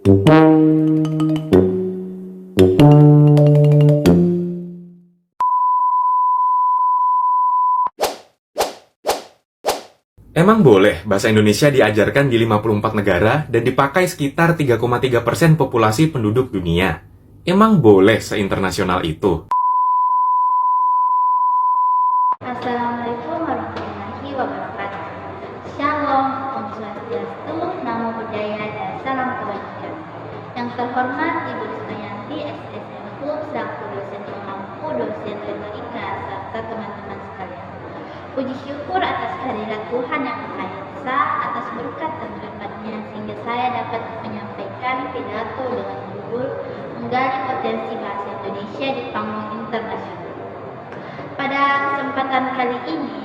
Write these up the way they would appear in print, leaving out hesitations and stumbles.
Emang boleh bahasa Indonesia diajarkan di 54 negara dan dipakai sekitar 3,3% populasi penduduk dunia? Emang boleh seinternasional itu? Assalamualaikum warahmatullahi wabarakatuh. Shalom, Om Swastiastu, Namo Buddhaya, dan salam kebajikan. Yang terhormat Ibu Rismayanti, SSM Klub, selaku dosen pemampu, dosen retorika, serta teman-teman sekalian. Puji syukur atas kehadirat Tuhan Yang Maha Esa, atas berkat dan rahmat-Nya sehingga saya dapat menyampaikan pidato dengan judul Menggali Potensi Bahasa Indonesia di Panggung Internasional. Pada kesempatan kali ini,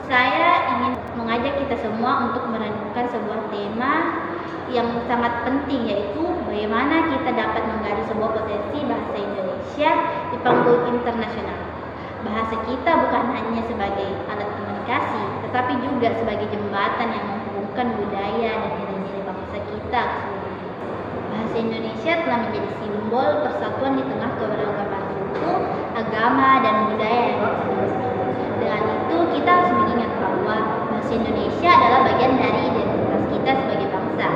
saya ingin mengajak kita semua untuk merenungkan sebuah tema yang sangat penting, yaitu bagaimana kita dapat menggali sebuah potensi bahasa Indonesia di panggung internasional. Bahasa kita bukan hanya sebagai alat komunikasi, tetapi juga sebagai jembatan yang menghubungkan budaya dan nilai-nilai bangsa kita ke seluruh dunia. Bahasa Indonesia telah menjadi simbol persatuan di tengah keberagaman suku, agama, dan budaya yang beragam. Dengan itu, kita harus mengingat bahwa bahasa Indonesia adalah bagian dari identitas kita sebagai bangsa.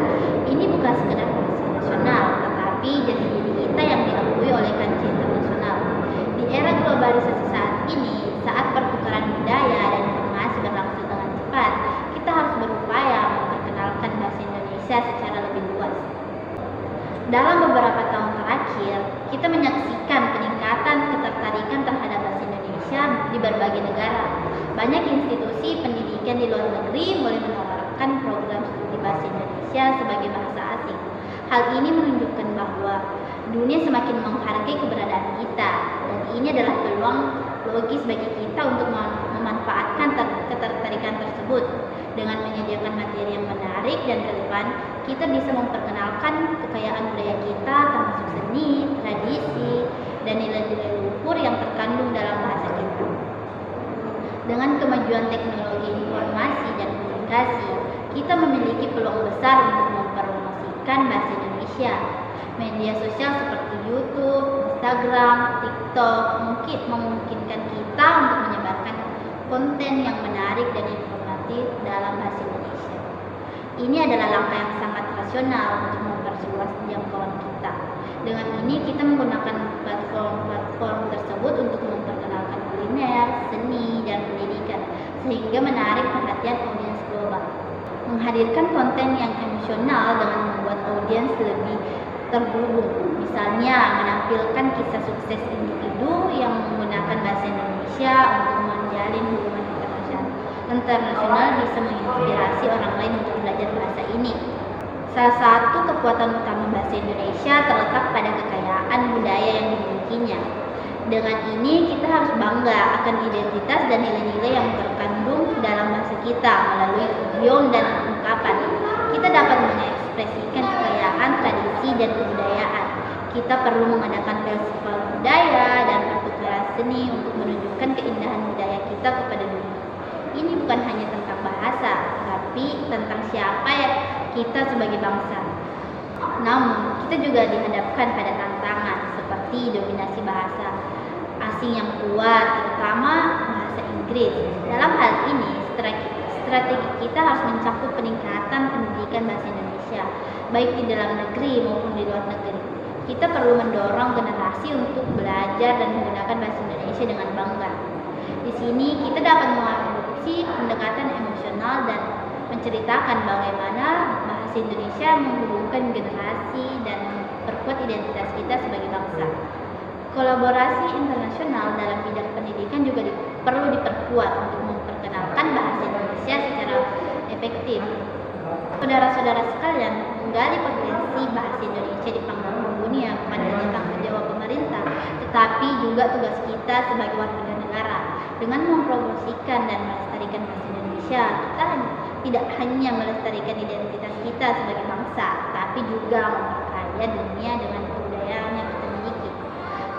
Ini bukan sekedar bahasa nasional, tetapi jati diri kita yang diakui oleh kancah internasional. Di era globalisasi saat ini, saat pertukaran budaya dan informasi berlangsung dengan cepat, kita harus berupaya memperkenalkan bahasa Indonesia secara lebih luas. Dalam beberapa tahun terakhir, kita menyaksikan peningkatan ketertarikan terhadap bahasa Indonesia di berbagai negara. Banyak institusi pendidikan di luar negeri mulai menawarkan program studi bahasa Indonesia sebagai bahasa asing. Hal ini menunjukkan bahwa dunia semakin menghargai keberadaan kita, dan ini adalah peluang logis bagi kita untuk memanfaatkan ketertarikan tersebut. Dengan menyediakan materi yang menarik dan relevan, kita bisa memperkenalkan kekayaan budaya kita, termasuk seni, tradisi, dan nilai-nilai luhur yang terkandung dalam bahasa kita. Dengan kemajuan teknologi informasi dan komunikasi, kita memiliki peluang besar untuk mempromosikan bahasa Indonesia. Media sosial seperti YouTube, Instagram, TikTok memungkinkan kita untuk menyebarkan konten yang menarik dan informatif dalam bahasa Indonesia. Ini adalah langkah yang sangat rasional untuk memperluas jangkauan kita. Dengan ini, kita menggunakan platform tersebut untuk memperkenalkan kuliner, seni, dan pendidikan, sehingga menarik perhatian audiens global. Menghadirkan konten yang emosional dengan membuat audiens lebih terhubung, misalnya menampilkan kisah sukses individu yang menggunakan bahasa Indonesia untuk menjalin hubungan internasional bisa menginspirasi orang lain untuk belajar bahasa ini. Salah satu kekuatan utama bahasa Indonesia terletak pada kekayaan budaya yang dimilikinya. Dengan ini, kita harus bangga akan identitas dan nilai-nilai yang terkandung dalam bahasa kita melalui idiom dan ungkapan. Kita dapat mengekspresikan kekayaan, tradisi, dan kebudayaan. Kita perlu mengadakan festival budaya dan pertukaran seni untuk menunjukkan keindahan budaya kita kepada dunia. Ini bukan hanya tentang bahasa, tapi tentang siapa ya kita sebagai bangsa. Namun, kita juga dihadapkan pada tantangan seperti dominasi bahasa asing yang kuat, terutama bahasa Inggris. Dalam hal ini, strategi kita harus mencakup peningkatan pendidikan bahasa Indonesia, baik di dalam negeri maupun di luar negeri. Kita perlu mendorong generasi untuk belajar dan menggunakan bahasa Indonesia dengan bangga. Di sini, kita dapat mengadopsi pendekatan emosional dan menceritakan bagaimana bahasa Indonesia menghubungkan generasi dan memperkuat identitas kita sebagai bangsa. Kolaborasi internasional dalam bidang pendidikan juga perlu diperkuat untuk memperkenalkan bahasa Indonesia secara efektif. Saudara-saudara sekalian, menggali potensi bahasa Indonesia di panggung dunia bukan hanya tanggung jawab pemerintah, tetapi juga tugas kita sebagai warga negara. Dengan mempromosikan dan melestarikan bahasa Indonesia, kita tidak hanya melestarikan identitas kita sebagai bangsa, tapi juga memperkaya dunia dengan kebudayaan yang kita miliki.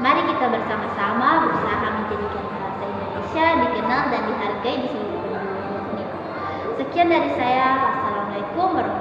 Mari kita bersama-sama berusaha menjadikan bahasa Indonesia dikenal dan dihargai di seluruh dunia. Sekian dari saya. Wassalamualaikum warahmatullahi wabarakatuh.